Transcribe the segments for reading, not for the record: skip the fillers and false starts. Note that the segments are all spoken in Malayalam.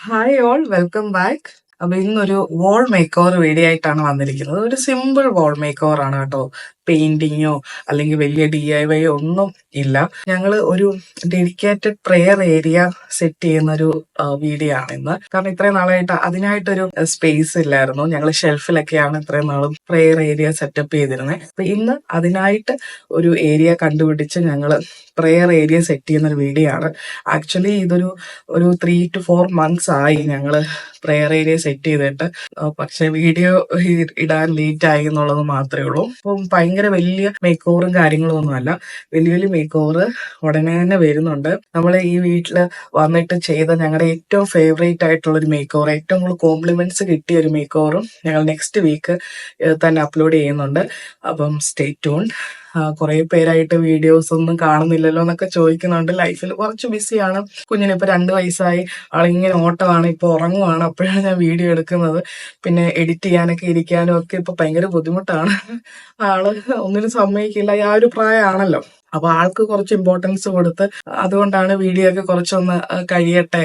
Hi all, welcome back. അപ്പൊ ഇന്നൊരു വോൾ മേക്ക് ഓവർ വീഡിയോ ആയിട്ടാണ് വന്നിരിക്കുന്നത്. ഒരു സിമ്പിൾ വോൾ മേക്ക് ഓവർ ആണ് കേട്ടോ. പെയിന്റിങ്ങോ അല്ലെങ്കിൽ വലിയ DIY ഒന്നും ഇല്ല. ഞങ്ങൾ ഒരു ഡെഡിക്കേറ്റഡ് പ്രെയർ ഏരിയ സെറ്റ് ചെയ്യുന്ന ഒരു വീഡിയോ ആണ് ഇന്ന്. കാരണം ഇത്രയും നാളായിട്ട് അതിനായിട്ടൊരു സ്പേസ് ഇല്ലായിരുന്നു. ഞങ്ങൾ ഷെൽഫിലൊക്കെയാണ് ഇത്രയും നാളും പ്രെയർ ഏരിയ സെറ്റപ്പ് ചെയ്തിരുന്നത്. അപ്പൊ ഇന്ന് അതിനായിട്ട് ഒരു ഏരിയ കണ്ടുപിടിച്ച് ഞങ്ങൾ പ്രെയർ ഏരിയ സെറ്റ് ചെയ്യുന്ന ഒരു വീഡിയോ ആണ്. ആക്ച്വലി ഒരു 3 to 4 months ആയി ഞങ്ങൾ പ്രെയർ ഏരിയ സെറ്റ് ചെയ്തിട്ട്. പക്ഷെ വീഡിയോ ഇടാൻ ലേറ്റ് ആയി എന്നുള്ളത് മാത്രമേ ഉള്ളൂ. അപ്പം ഭയങ്കര വലിയ മേക്ക് ഓവറും കാര്യങ്ങളും ഒന്നുമല്ല. വലിയ വലിയ മേക്ക് ഓവർ ഉടനെ തന്നെ വരുന്നുണ്ട്. നമ്മൾ ഈ വീട്ടിൽ വന്നിട്ട് ചെയ്ത ഞങ്ങളുടെ ഏറ്റവും ഫേവറേറ്റ് ആയിട്ടുള്ള ഒരു മേക്ക് ഓവർ, ഏറ്റവും കൂടുതൽ കോംപ്ലിമെന്റ്സ് കിട്ടിയ ഒരു മേക്ക് ഓവറും ഞങ്ങൾ നെക്സ്റ്റ് വീക്ക് തന്നെ അപ്ലോഡ് ചെയ്യുന്നുണ്ട്. അപ്പം സ്റ്റേ ട്യൂൺ. കുറെ പേരായിട്ട് വീഡിയോസ് ഒന്നും കാണുന്നില്ലല്ലോ എന്നൊക്കെ ചോദിക്കുന്നുണ്ട്. ലൈഫിൽ കുറച്ച് ബിസിയാണ്. കുഞ്ഞിനിപ്പോ 2 വയസ്സായി. ആളിങ്ങനെ ഓട്ടമാണ്, ഇപ്പൊ ഉറങ്ങുവാണ്. അപ്പോഴാണ് ഞാൻ വീഡിയോ എടുക്കുന്നത്. പിന്നെ എഡിറ്റ് ചെയ്യാനൊക്കെ ഇരിക്കാനും ഒക്കെ ഇപ്പൊ ഭയങ്കര ബുദ്ധിമുട്ടാണ്. ആള് ഒന്നിനും സമ്മതിക്കില്ല. ആ ഒരു പ്രായമാണല്ലോ. അപ്പൊ ആൾക്ക് കുറച്ച് ഇമ്പോർട്ടൻസ് കൊടുത്ത് അതുകൊണ്ടാണ് വീഡിയോ ഒക്കെ കുറച്ചൊന്ന് കഴിയട്ടെ,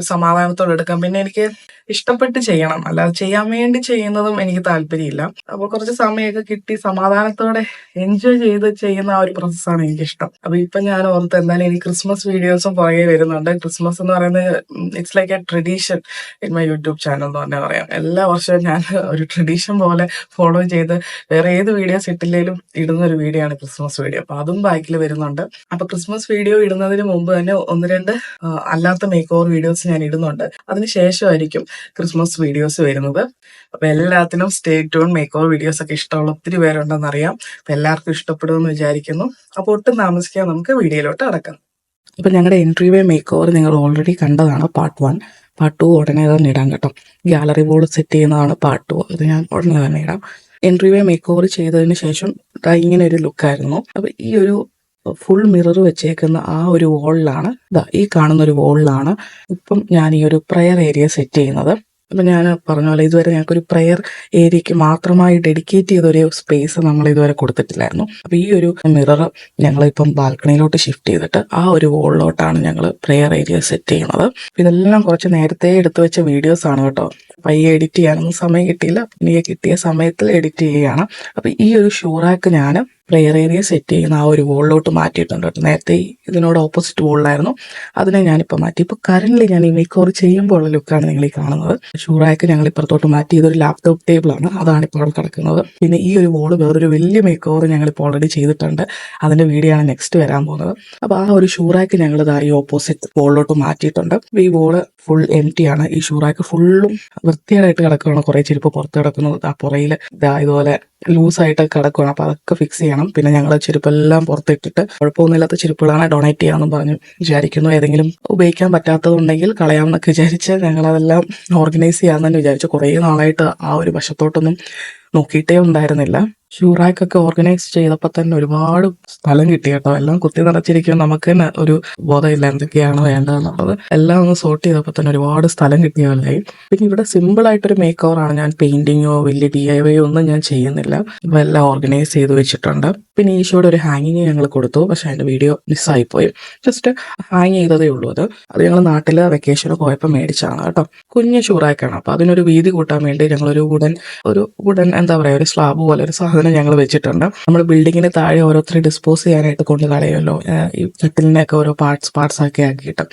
സമാധാനത്തോടെ എടുക്കാം. പിന്നെ എനിക്ക് ഇഷ്ടപ്പെട്ട് ചെയ്യണം, അല്ലാതെ ചെയ്യാൻ വേണ്ടി ചെയ്യുന്നതും എനിക്ക് താല്പര്യമില്ല. അപ്പോൾ കുറച്ച് സമയമൊക്കെ കിട്ടി സമാധാനത്തോടെ എൻജോയ് ചെയ്ത് ചെയ്യുന്ന ആ ഒരു പ്രോസസ്സാണ് എനിക്കിഷ്ടം. അപ്പൊ ഇപ്പൊ ഞാൻ ഓർത്ത് എന്തായാലും എനിക്ക് ക്രിസ്മസ് വീഡിയോസും പുറകെ വരുന്നുണ്ട്. ക്രിസ്മസ് എന്ന് പറയുന്നത് it's like A tradition in my YouTube channel എന്ന് തന്നെ പറയാം. എല്ലാ വർഷവും ഞാൻ ഒരു ട്രഡീഷൻ പോലെ ഫോളോ ചെയ്ത് വേറെ ഏത് വീഡിയോസ് ഇട്ടില്ലേലും ഇടുന്ന ഒരു വീഡിയോ ആണ് ക്രിസ്മസ് വീഡിയോ. അപ്പൊ അതും ബാക്കിൽ വരുന്നുണ്ട്. അപ്പൊ ക്രിസ്മസ് വീഡിയോ ഇടുന്നതിന് മുമ്പ് തന്നെ 1-2 അല്ലാത്ത മേക്ക് ഓവർ വീഡിയോസ് ഞാൻ ഇടുന്നുണ്ട്. അതിനുശേഷമായിരിക്കും ക്രിസ്മസ് വീഡിയോസ് വരുന്നത്. അപ്പൊ എല്ലാത്തിനും stay tune. Make over videos ഒക്കെ ഇഷ്ടമുള്ള ഒത്തിരി പേരുണ്ടെന്ന് അറിയാം. അപ്പൊ എല്ലാവർക്കും ഇഷ്ടപ്പെടുമെന്ന് വിചാരിക്കുന്നു. അപ്പൊ ഒട്ടും താമസിക്കാൻ നമുക്ക് വീഡിയോയിലോട്ട് കടക്കാം. അപ്പൊ ഞങ്ങളുടെ എൻട്രി വേ മേക്ക് ഓവർ നിങ്ങൾ ഓൾറെഡി കണ്ടതാണ്, പാർട്ട് 1. പാർട്ട് 2 ഉടനെ തന്നെ ഇടാം കേട്ടോ. ഗാലറി ബോർഡ് സെറ്റ് ചെയ്യുന്നതാണ് പാർട്ട് 2. അത് ഞാൻ ഉടനെ തന്നെ ഇടാം. എൻട്രി വേ മേക്ക് ഓവർ ചെയ്തതിന് ശേഷം ഇങ്ങനെ ഒരു ലുക്കായിരുന്നു. അപ്പൊ ഈ ഒരു ഫുൾ മിറർ വെച്ചേക്കുന്ന ആ ഒരു വോളിലാണ്, ഈ കാണുന്ന ഒരു വോളിലാണ് ഇപ്പം ഞാൻ ഈ ഒരു പ്രെയർ ഏരിയ സെറ്റ് ചെയ്യുന്നത്. അപ്പം ഞാൻ പറഞ്ഞ പോലെ ഇതുവരെ ഞങ്ങൾക്കൊരു പ്രെയർ ഏരിയയ്ക്ക് മാത്രമായി ഡെഡിക്കേറ്റ് ചെയ്തൊരു സ്പേസ് നമ്മൾ ഇതുവരെ കൊടുത്തിട്ടില്ലായിരുന്നു. അപ്പോൾ ഈ ഒരു മിറർ ഞങ്ങളിപ്പം ബാൽക്കണിയിലോട്ട് ഷിഫ്റ്റ് ചെയ്തിട്ട് ആ ഒരു വോളിലോട്ടാണ് ഞങ്ങൾ പ്രെയർ ഏരിയ സെറ്റ് ചെയ്യുന്നത്. ഇതെല്ലാം കുറച്ച് നേരത്തെ എടുത്തു വെച്ച വീഡിയോസ് ആണ് കേട്ടോ. പയ്യെ എഡിറ്റ് ചെയ്യാനൊന്നും സമയം കിട്ടിയില്ല. എനിക്ക് കിട്ടിയ സമയത്തിൽ എഡിറ്റ് ചെയ്യുകയാണ്. അപ്പം ഈ ഒരു ഷൂറാക്ക് ഞാൻ പ്രെയർ ഏരിയ സെറ്റ് ചെയ്യുന്ന ആ ഒരു വോളിലോട്ട് മാറ്റിയിട്ടുണ്ട് കേട്ടോ. നേരത്തെ ഇതിനോട് ഓപ്പോസിറ്റ് വോളിലായിരുന്നു, അതിനെ ഞാനിപ്പോൾ മാറ്റി. ഇപ്പോൾ കറന്റ് ഞാൻ ഈ മേക്ക് ഓവർ ചെയ്യുമ്പോൾ ഉള്ള ലുക്കാണ് നിങ്ങൾ ഈ കാണുന്നത്. ഷൂറാക്ക് ഞങ്ങൾ ഇപ്പുറത്തോട്ട് മാറ്റി. ഇതൊരു ലാപ്ടോപ്പ് ടേബിളാണ്, അതാണ് ഇപ്പോൾ അവിടെ കിടക്കുന്നത്. പിന്നെ ഈ ഒരു വോള് വേറൊരു വലിയ മേക്ക് ഓവർ ഞങ്ങളിപ്പോൾ ഓൾറെഡി ചെയ്തിട്ടുണ്ട്. അതിന്റെ വീഡിയോ ആണ് നെക്സ്റ്റ് വരാൻ പോകുന്നത്. അപ്പോൾ ആ ഒരു ഷൂറാക്ക് ഞങ്ങൾ ഈ ഓപ്പോസിറ്റ് വോളിലോട്ട് മാറ്റിയിട്ടുണ്ട്. ഈ വോള് ഫുൾ എംറ്റി ആണ്. ഈ ഷൂറാക്ക് ഫുള്ളും വൃത്തിയായിട്ട് കിടക്കുകയാണ്. കുറേ ചെരുപ്പ് പുറത്ത് കിടക്കുന്നത് ആ പുറയിൽ ഇതുപോലെ ലൂസായിട്ട് കിടക്കുകയാണ്. അപ്പോൾ അതൊക്കെ ഫിക്സ് ചെയ്യണം. പിന്നെ ഞങ്ങൾ ചെരുപ്പെല്ലാം പുറത്തിട്ടിട്ട് കുഴപ്പമൊന്നുമില്ലാത്ത ചെരുപ്പുകളാണ് ഡൊണേറ്റ് ചെയ്യാമെന്ന് പറഞ്ഞ് വിചാരിക്കുന്നു. ഏതെങ്കിലും ഉപയോഗിക്കാൻ പറ്റാത്തതുണ്ടെങ്കിൽ കളയാമെന്നൊക്കെ വിചാരിച്ച് ഞങ്ങളതെല്ലാം ഓർഗനൈസ് ചെയ്യാമെന്ന് തന്നെ വിചാരിച്ചു. കുറേ നാളായിട്ട് ആ ഒരു വശത്തോട്ടൊന്നും നോക്കിയിട്ടേ ഉണ്ടായിരുന്നില്ല. ഷൂറാക്കൊക്കെ ഓർഗനൈസ് ചെയ്തപ്പോൾ തന്നെ ഒരുപാട് സ്ഥലം കിട്ടി കേട്ടോ. എല്ലാം കുത്തി നിറച്ചിരിക്കും. നമുക്ക് തന്നെ ഒരു ബോധമില്ല എന്തൊക്കെയാണ് വേണ്ടതെന്നുള്ളത്. എല്ലാം ഒന്ന് സോർട്ട് ചെയ്തപ്പോൾ തന്നെ ഒരുപാട് സ്ഥലം കിട്ടിയ പോലെയായി. പിന്നെ ഇവിടെ സിമ്പിൾ ആയിട്ടൊരു മേക്ക് ഓവറാണ്. ഞാൻ പെയിന്റിങ്ങോ വലിയ DIY ഒന്നും ഞാൻ ചെയ്യുന്നില്ല. ഇപ്പം എല്ലാം ഓർഗനൈസ് ചെയ്ത് വെച്ചിട്ടുണ്ട്. പിന്നെ ഈശോയുടെ ഒരു ഹാങ്ങിങ് ഞങ്ങൾ കൊടുത്തു, പക്ഷെ അതിന്റെ വീഡിയോ മിസ്സായിപ്പോയി. ജസ്റ്റ് ഹാങ് ചെയ്തതേ ഉള്ളൂ. അത് ഞങ്ങൾ നാട്ടിൽ വെക്കേഷന് പോയപ്പോൾ മേടിച്ചാണ് കേട്ടോ. കുഞ്ഞ് ഷൂറാക്കാണ്. അപ്പോൾ അതിനൊരു വീതി കൂട്ടാൻ വേണ്ടി ഞങ്ങളൊരു വുഡൻ എന്താ പറയുക, ഒരു സ്ലാബ് പോലെ ഒരു സാധനം ഞങ്ങൾ വെച്ചിട്ടുണ്ട്. നമ്മൾ ബിൽഡിങ്ങിന് താഴെ ഓരോരുത്തരെ ഡിസ്പോസ് ചെയ്യാനായിട്ട് കൊണ്ട് കളയുമല്ലോ, ഈ കട്ടിലിനെയൊക്കെ ഓരോ പാർട്സ് ഒക്കെ ആക്കിയിട്ട്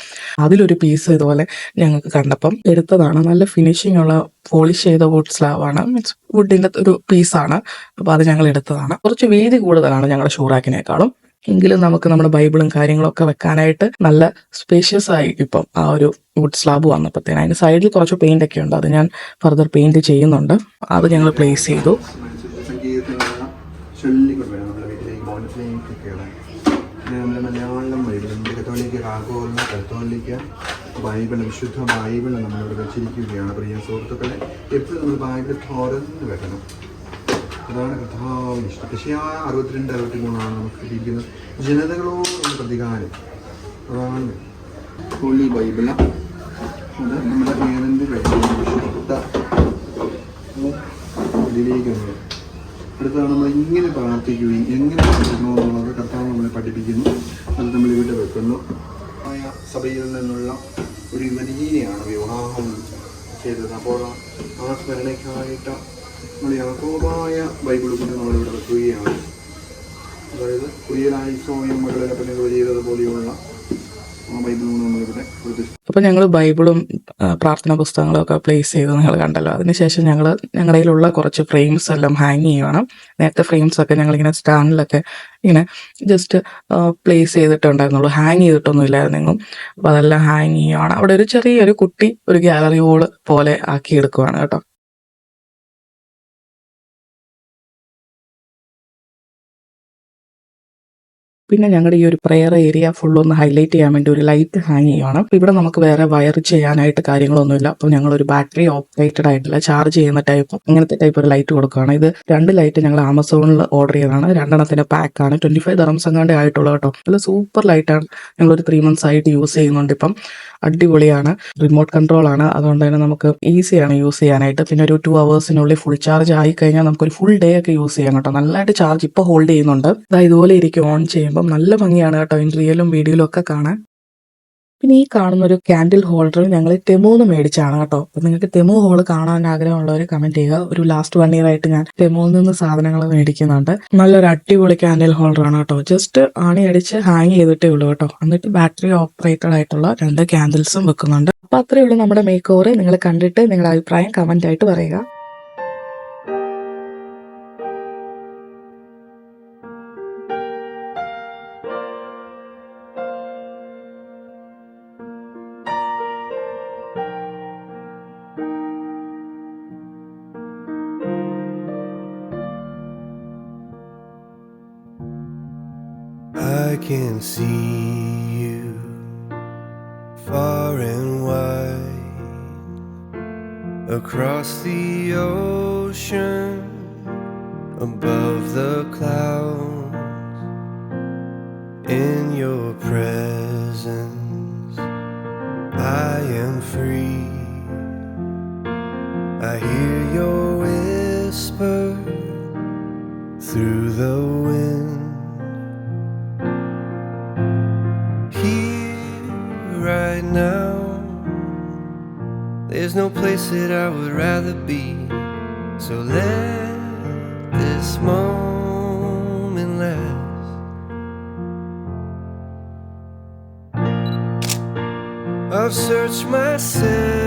അതിലൊരു പീസ് ഇതുപോലെ ഞങ്ങൾക്ക് കണ്ടപ്പം എടുത്തതാണ്. നല്ല ഫിനിഷിംഗ് ഉള്ള പോളിഷ് ചെയ്ത വുഡ് സ്ലാബാണ്, മീൻസ് വുഡിന്റെ ഒരു പീസാണ്. അപ്പോൾ അത് ഞങ്ങൾ എടുത്തതാണ്. കുറച്ച് വീതി കൂടുതലാണ് ഞങ്ങളുടെ ഷൂറാക്കിനേക്കാളും. എങ്കിലും നമുക്ക് നമ്മുടെ ബൈബിളും കാര്യങ്ങളൊക്കെ വെക്കാനായിട്ട് നല്ല സ്പേഷ്യസ് ആയി ഇപ്പം ആ ഒരു വുഡ് സ്ലാബ് വന്നപ്പോഴത്തേന്. അതിന് സൈഡിൽ കുറച്ച് പെയിന്റ് ഒക്കെ ഉണ്ട്, അത് ഞാൻ ഫർദർ പെയിന്റ് ചെയ്യുന്നുണ്ട്. അത് ഞങ്ങൾ പ്ലേസ് ചെയ്തു. മലയാളം കത്തോലിക്ക ബൈബിൾ, വിശുദ്ധ ബൈബിൾ നമ്മളിവിടെ വെച്ചിരിക്കുകയാണ്. പ്രിയ സുഹൃത്തുക്കളെ, എപ്പോഴും നമ്മൾ ബൈബിൾ തുറന്ന് വെക്കണം. അതാണ് കർത്താവിന് ഇഷ്ടം. യശയ്യാ 62-63 നമുക്ക് കിട്ടിയിരിക്കുന്നത്. ജനതകളോടുള്ള പ്രതികാരം, അതാണ് ഹോളി ബൈബിള്. അത് നമ്മുടെ ഏതെങ്കിലും വിശുദ്ധ ഇതിലേക്കുള്ളത്. അടുത്താണ് നമ്മൾ ഇങ്ങനെ പ്രാർത്ഥിക്കുകയും എങ്ങനെ പ്രാർത്ഥിക്കണമെന്നുള്ളത് കർത്താവ് നമ്മളെ പഠിപ്പിക്കുന്നു. അത് നമ്മൾ ഇവിടെ വെക്കുന്നു. സഭയിൽ നിന്നുള്ള ഒരു യുവതിയെയാണ് വിവാഹം ചെയ്തത്. അപ്പോൾ ആ സ്മരണയ്ക്കായിട്ട് നമ്മൾ യാക്കോബായ ബൈബിൾ കൊണ്ട് നമ്മളിവിടെ വെക്കുകയാണ്. അതായത് കുരിയലായി സോയം മകളിലൊക്കെ നിങ്ങൾ ചെയ്തതുപോലെയുള്ള ആ ബൈബിൾ കൊണ്ട് നമ്മളിവിടെ പ്രതിഷ്ഠിച്ചു. അപ്പോൾ ഞങ്ങൾ ബൈബിളും പ്രാർത്ഥനാ പുസ്തകങ്ങളും ഒക്കെ പ്ലേസ് ചെയ്ത് നിങ്ങൾ കണ്ടല്ലോ. അതിനുശേഷം ഞങ്ങളുടെ കയ്യിലുള്ള കുറച്ച് ഫ്രെയിംസ് എല്ലാം ഹാങ് ചെയ്യുവാണ്. നേരത്തെ ഫ്രെയിംസൊക്കെ ഞങ്ങളിങ്ങനെ സ്റ്റാൻഡിലൊക്കെ ഇങ്ങനെ ജസ്റ്റ് പ്ലേസ് ചെയ്തിട്ടുണ്ടായിരുന്നുള്ളൂ, ഹാങ് ചെയ്തിട്ടൊന്നും ഇല്ലായിരുന്നെങ്കിലും. അപ്പോൾ അതെല്ലാം ഹാങ് ചെയ്യുവാണ്. അവിടെ ഒരു ചെറിയൊരു കുട്ടി ഒരു ഗാലറി ഹോൾ പോലെ ആക്കിയെടുക്കുവാണ് കേട്ടോ. പിന്നെ ഞങ്ങളുടെ ഈ ഒരു പ്രെയർ ഏരിയ ഫുൾ ഒന്ന് ഹൈലൈറ്റ് ചെയ്യാൻ വേണ്ടി ഒരു ലൈറ്റ് ഹാങ് ചെയ്യുവാണ്. അപ്പോൾ ഇവിടെ നമുക്ക് വേറെ വയർ ചെയ്യാനായിട്ട് കാര്യങ്ങളൊന്നുമില്ല. അപ്പോൾ ഞങ്ങളൊരു ബാറ്ററി ഓപ്പറേറ്റഡ് ആയിട്ടുള്ള ചാർജ് ചെയ്യുന്ന ടൈപ്പ് ഇങ്ങനത്തെ ടൈപ്പ് ഒരു ലൈറ്റ് കൊടുക്കുകയാണ്. ഇത് 2 ലൈറ്റ് ഞങ്ങൾ ആമസോണിൽ ഓർഡർ ചെയ്തതാണ്. 2 പാക്കാണ്. 25 dirhams എങ്ങാണ്ടേ ആയിട്ടുള്ളൂ കേട്ടോ. നല്ല സൂപ്പർ ലൈറ്റാണ്. ഞങ്ങളൊരു 3 months ആയിട്ട് യൂസ് ചെയ്യുന്നുണ്ട്. ഇപ്പം അടിപൊളിയാണ്. റിമോട്ട് കൺട്രോൾ ആണ്. അതുകൊണ്ട് തന്നെ നമുക്ക് ഈസിയാണ് യൂസ് ചെയ്യാനായിട്ട്. പിന്നെ ഒരു 2 hours ഫുൾ ചാർജ് ആയി കഴിഞ്ഞാൽ നമുക്കൊരു ഫുൾ ഡേ ഒക്കെ യൂസ് ചെയ്യാം കേട്ടോ. നല്ലതായിട്ട് ചാർജ് ഇപ്പോൾ ഹോൾഡ് ചെയ്യുന്നുണ്ട്. ഇതുപോലെ ഇരിക്കും ഓൺ ചെയ്യുമ്പോൾ. നല്ല ഭംഗിയാണ് കേട്ടോ ഇൻ റിയലും വീഡിയോയിലും ഒക്കെ കാണാൻ. പിന്നെ ഈ കാണുന്ന ഒരു ക്യാൻഡിൽ ഹോൾഡർ ഞങ്ങൾ ടെമോന്ന് മേടിച്ചാണ് കേട്ടോ. അപ്പോൾ നിങ്ങൾക്ക് ടെമോ ഹോൾ കാണാൻ ആഗ്രഹമുള്ളവർ കമന്റ് ചെയ്യുക. ഒരു ലാസ്റ്റ് 1 year ആയിട്ട് ഞാൻ ടെമോയിൽ നിന്ന് സാധനങ്ങൾ മേടിക്കുന്നുണ്ട്. നല്ലൊരു അടിപൊളി ക്യാൻഡിൽ ഹോൾഡർ ആണ് കേട്ടോ. ജസ്റ്റ് ആണി അടിച്ച് ഹാങ് ചെയ്തിട്ടേ ഉള്ളൂ കേട്ടോ. എന്നിട്ട് ബാറ്ററി ഓപ്പറേറ്റഡ് ആയിട്ടുള്ള 2 ക്യാൻഡിൽസും വെക്കുന്നുണ്ട്. അപ്പോൾ അത്രയേ ഉള്ളൂ നമ്മുടെ മേക്ക് ഓവർ. നിങ്ങൾ കണ്ടിട്ട് നിങ്ങളുടെ അഭിപ്രായം കമന്റ് ആയിട്ട് പറയുക. I can see you far and wide across the ocean, above the clouds. In your presence I am free. I hear your whisper through the wind. Right now, there's no place that I would rather be. So let this moment last. I've searched myself